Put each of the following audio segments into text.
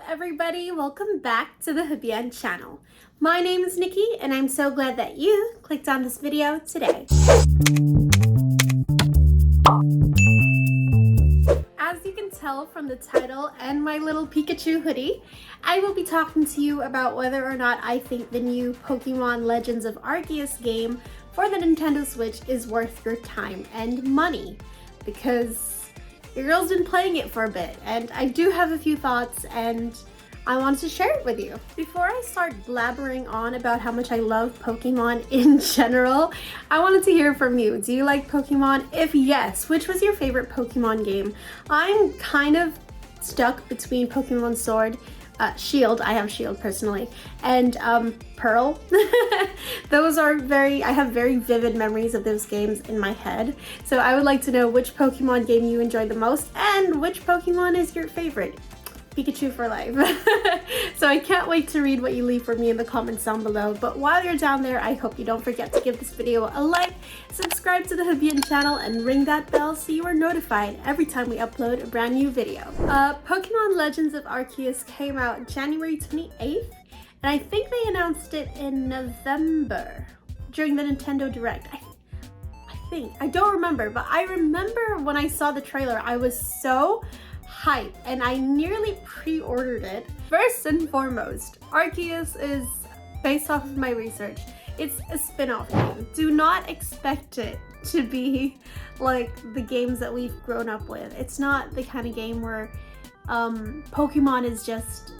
everybody, welcome back to the HUBient channel. My name is Nikki and I'm so glad that you clicked on this video today. As you can tell from the title and my little Pikachu hoodie, I will be talking to you about whether or not I think the new Pokémon Legends of Arceus game for the Nintendo Switch is worth your time and money, because your girl's been playing it for a bit and I do have a few thoughts and I wanted to share it with you. Before I start blabbering on about how much I love Pokemon in general, I wanted to hear from you. Do you like Pokemon? If yes, which was your favorite Pokemon game? I'm kind of stuck between Pokemon Sword, Shield, I have Shield personally, and Pearl. Those are I have very vivid memories of those games in my head. So I would like to know which Pokemon game you enjoyed the most and which Pokemon is your favorite. Pikachu for life. So I can't wait to read what you leave for me in the comments down below. But while you're down there, I hope you don't forget to give this video a like, subscribe to the HUBient channel, and ring that bell so you are notified every time we upload a brand new video. Pokemon Legends of Arceus came out January 28th, and I think they announced it in November during the Nintendo Direct. I don't remember, but I remember when I saw the trailer, I was so hype and I nearly pre-ordered it. First and foremost, Arceus is, based off of my research, it's a spin-off game. Do not expect it to be like the games that we've grown up with. It's not the kind of game where Pokemon is just,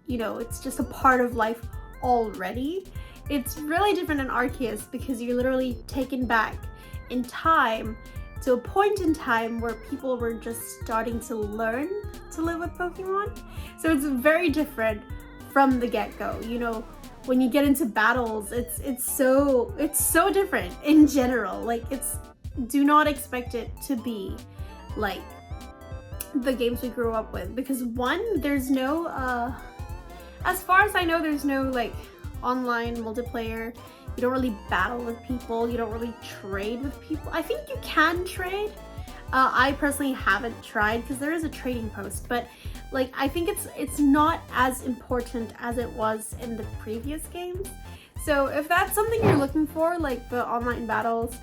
you know, it's just a part of life already. It's really different in Arceus because you're literally taken back in time to a point in time where people were just starting to learn to live with Pokemon. So it's very different from the get-go. You know, when you get into battles, it's so different in general. Like, do not expect it to be like the games we grew up with, because one, there's no as far as I know, there's no like online multiplayer. You don't really battle with people. You don't really trade with people. I think you can trade. I personally haven't tried because there is a trading post, but like I think it's not as important as it was in the previous games. So if that's something you're looking for, like the online battles,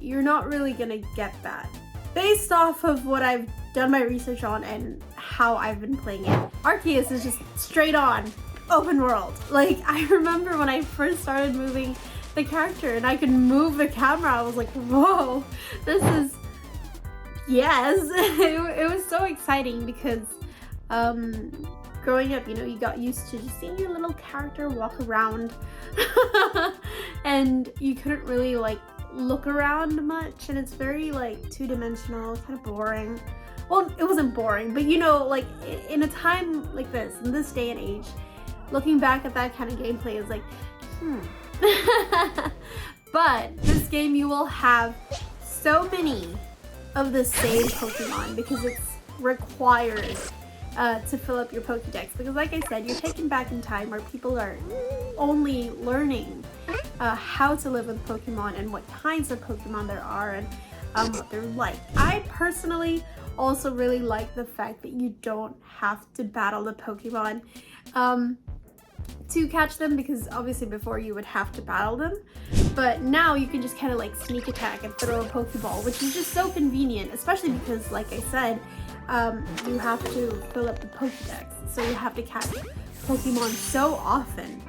you're not really gonna get that. Based off of what I've done my research on and how I've been playing it, Arceus is just straight on open world. Like, I remember when I first started moving the character and I could move the camera, I was like, whoa, this is, yes. It was so exciting because growing up, you know, you got used to just seeing your little character walk around and you couldn't really like look around much, and it's very like two-dimensional, kind of boring. Well, it wasn't boring, but you know, like in a time like this, in this day and age, looking back at that kind of gameplay is like, But this game, you will have so many of the same Pokemon because it's required to fill up your Pokédex. Because like I said, you're taken back in time where people are only learning how to live with Pokemon and what kinds of Pokemon there are and what they're like. I personally also really like the fact that you don't have to battle the Pokemon to catch them, because obviously before you would have to battle them, but now you can just kind of like sneak attack and throw a Pokeball, which is just so convenient, especially because like I said, you have to fill up the Pokédex, so you have to catch Pokemon so often.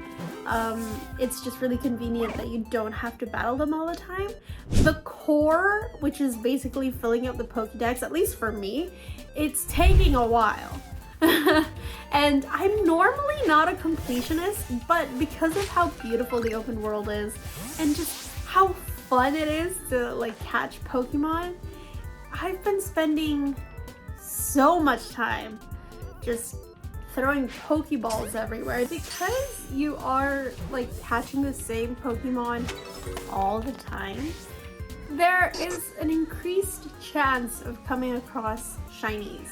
It's just really convenient that you don't have to battle them all the time. The core, which is basically filling up the Pokédex, at least for me, it's taking a while. And I'm normally not a completionist, but because of how beautiful the open world is and just how fun it is to like catch Pokemon, I've been spending so much time just throwing Pokeballs everywhere. Because you are like catching the same Pokemon all the time, there is an increased chance of coming across shinies.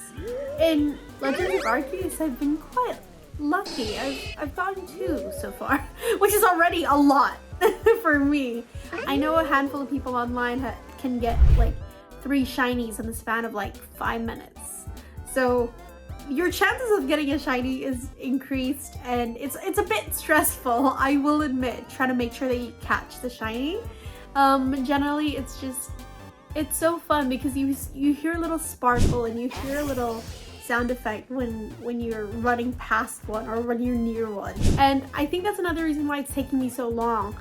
In Legends of Arceus, I've been quite lucky. I've gotten 2 so far, which is already a lot for me. I know a handful of people online can get like 3 shinies in the span of like 5 minutes. So your chances of getting a shiny is increased, and it's a bit stressful, I will admit, trying to make sure that you catch the shiny. Generally it's so fun because you hear a little sparkle and you hear a little sound effect when you're running past one or when you're near one. And I think that's another reason why it's taking me so long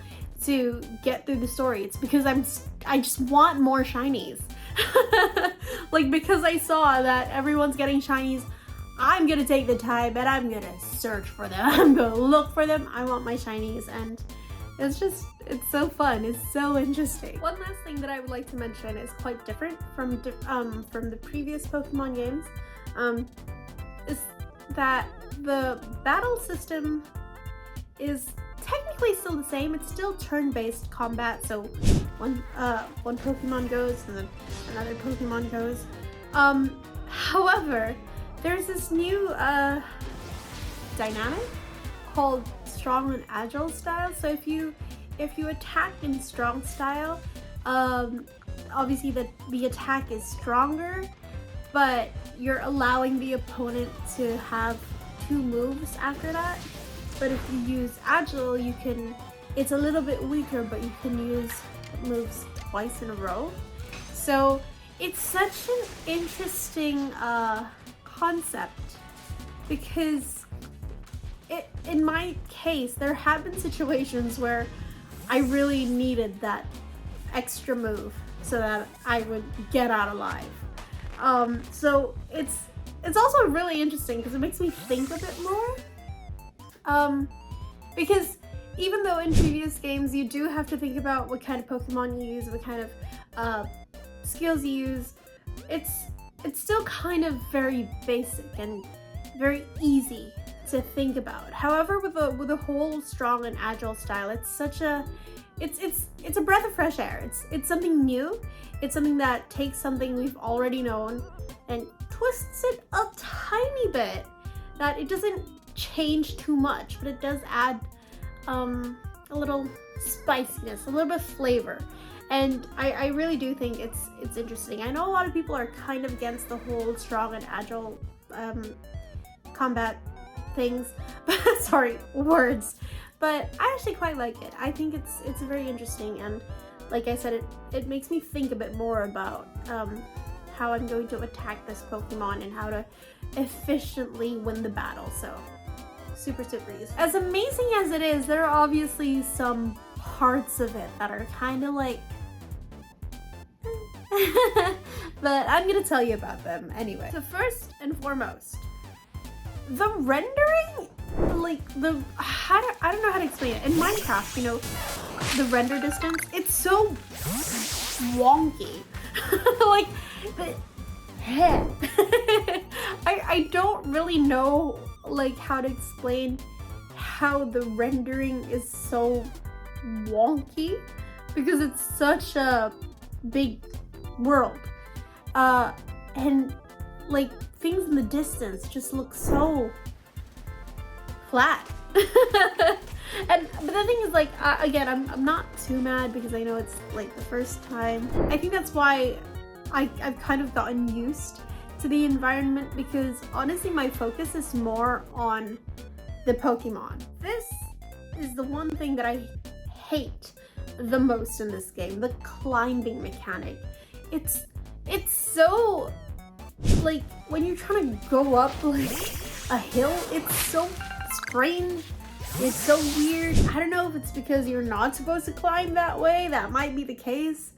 to get through the story. It's because I just want more shinies. Like, because I saw that everyone's getting shinies, I'm gonna take the time and I'm gonna search for them. I'm gonna look for them. I want my shinies, and it's so fun. It's so interesting. One last thing that I would like to mention is quite different from the previous Pokemon games, is that the battle system is technically still the same. It's still turn-based combat, so one Pokemon goes and then another Pokemon goes. However, there's this new dynamic called strong and agile style. So if you attack in strong style, obviously the attack is stronger, but you're allowing the opponent to have 2 moves after that. But if you use agile, it's a little bit weaker, but you can use moves twice in a row. So it's such an interesting concept, because in my case, there have been situations where I really needed that extra move so that I would get out alive. So it's also really interesting because it makes me think a bit more. Because even though in previous games you do have to think about what kind of Pokemon you use, what kind of skills you use, it's still kind of very basic and very easy to think about. However, with the whole strong and agile style, it's a breath of fresh air. It's something new. It's something that takes something we've already known and twists it a tiny bit, that it doesn't change too much, but it does add a little spiciness, a little bit of flavor. And I really do think it's interesting. I know a lot of people are kind of against the whole strong and agile combat things, sorry, words, but I actually quite like it. I think it's very interesting, and like I said, it makes me think a bit more about how I'm going to attack this Pokemon and how to efficiently win the battle. So super easy. As amazing as it is, there are obviously some parts of it that are kind of like but I'm gonna tell you about them anyway. So first and foremost, the rendering, like I don't know how to explain it. In Minecraft, you know, the render distance, it's so wonky. Like I don't really know like how to explain how the rendering is so wonky, because it's such a big world, and like things in the distance just look so flat. But the thing is, like, again, I'm not too mad because I know it's like the first time. I think that's why I've kind of gotten used to the environment, because honestly my focus is more on the Pokemon. This is the one thing that I hate the most in this game, the climbing mechanic. It's so, like, when you're trying to go up like a hill, it's so strange. It's so weird. I don't know if it's because you're not supposed to climb that way. That might be the case.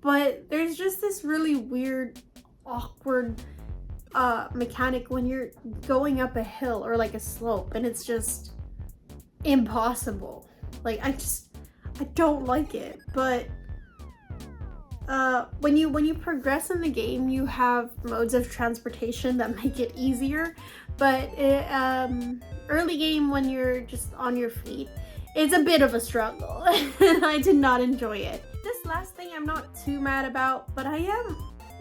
But there's just this really weird, awkward mechanic when you're going up a hill or like a slope, and it's just impossible. Like, I don't like it. But when you progress in the game, you have modes of transportation that make it easier. But early game, when you're just on your feet, it's a bit of a struggle, and I did not enjoy it. This last thing I'm not too mad about, but I am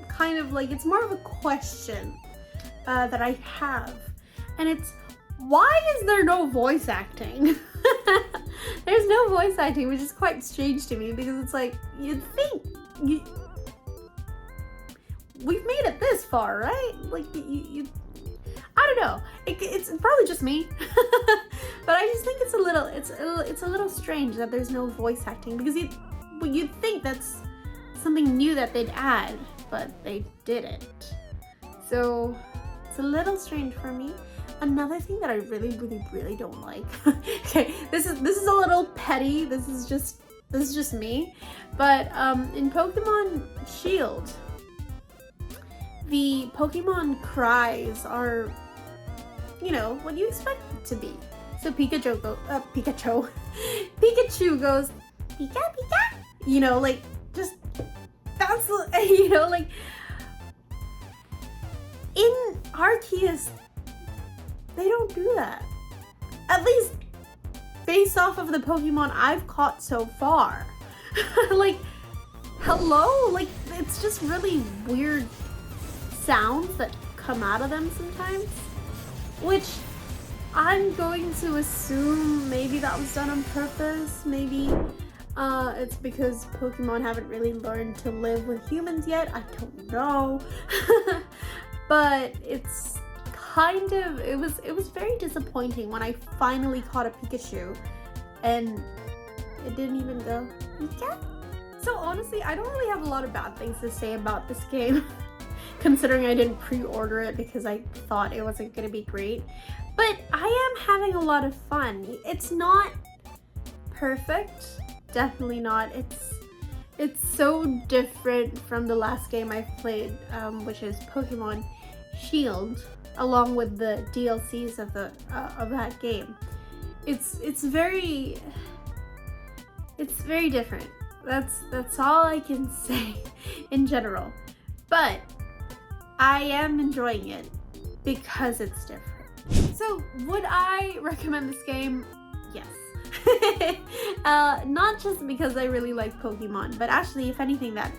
kind of like, it's more of a question that I have, and it's, why is there no voice acting? There's no voice acting, which is quite strange to me, because it's like, you'd think we've made it this far, right? Like, I don't know. It's probably just me, but I just think it's a little strange that there's no voice acting, because you'd think that's something new that they'd add, but they didn't. So it's a little strange for me. Another thing that I really don't like. Okay, this is a little petty. This is just me, but in Pokemon Shield, the Pokemon cries are, you know, what you expect it to be. So Pikachu goes, Pikachu goes, Pika Pika, you know, like, just, that's, you know, like, in Arceus, they don't do that. At least, based off of the Pokemon I've caught so far. Like, hello? Like, it's just really weird sounds that come out of them sometimes, which I'm going to assume maybe that was done on purpose. Maybe it's because Pokemon haven't really learned to live with humans yet. I don't know. But it's kind of, it was very disappointing when I finally caught a Pikachu and it didn't even go Pika. So honestly, I don't really have a lot of bad things to say about this game. Considering I didn't pre-order it because I thought it wasn't gonna be great. But I am having a lot of fun. It's not perfect, definitely not. It's so different from the last game I played, which is Pokemon Shield, along with the DLCs of that game. It's very different. That's all I can say in general. But I am enjoying it because it's different. So would I recommend this game? Yes. Not just because I really like Pokemon, but actually, if anything, that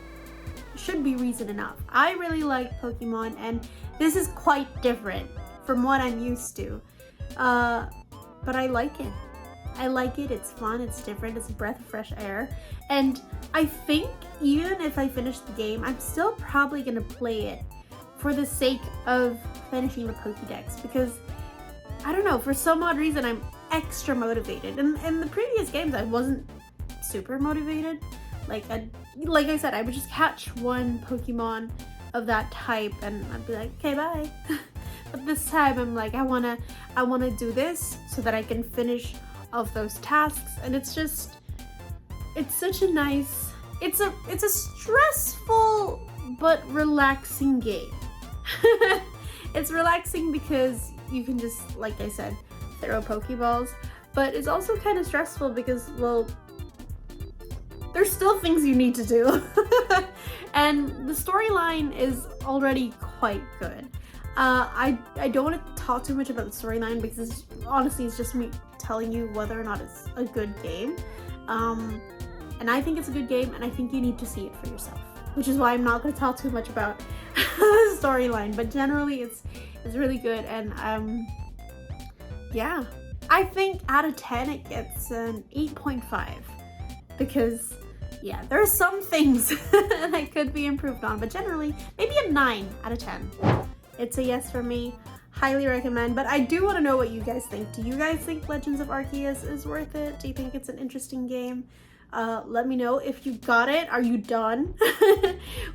should be reason enough. I really like Pokemon, and this is quite different from what I'm used to. But I like it. I like it, it's fun, it's different, it's a breath of fresh air. And I think even if I finish the game, I'm still probably gonna play it for the sake of finishing the Pokédex, because I don't know, for some odd reason I'm extra motivated. And in the previous games I wasn't super motivated. Like I said, I would just catch one Pokemon of that type and I'd be like, okay, bye. But this time I'm like, I wanna do this so that I can finish off those tasks. And it's such a nice, it's a stressful but relaxing game. It's relaxing because you can just, like I said, throw Pokeballs, but it's also kind of stressful because, well, there's still things you need to do. And the storyline is already quite good. I don't want to talk too much about the storyline because honestly it's just me telling you whether or not it's a good game. And I think it's a good game, and I think you need to see it for yourself, which is why I'm not going to talk too much about the storyline, but generally it's really good. And yeah, I think out of 10 it gets an 8.5 because yeah, there are some things that could be improved on, but generally maybe a 9 out of 10. It's a yes for me. Highly recommend. But I do want to know what you guys think. Do you guys think Legends of Arceus is worth it? Do you think it's an interesting game? Let me know if you got it. Are you done?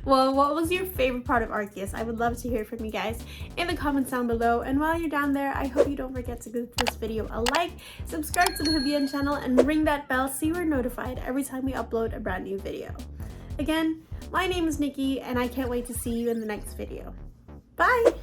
Well, what was your favorite part of Arceus? I would love to hear from you guys in the comments down below. And while you're down there, I hope you don't forget to give this video a like, subscribe to the HUBient channel, and ring that bell so you are notified every time we upload a brand new video. Again, my name is Nikki, and I can't wait to see you in the next video. Bye!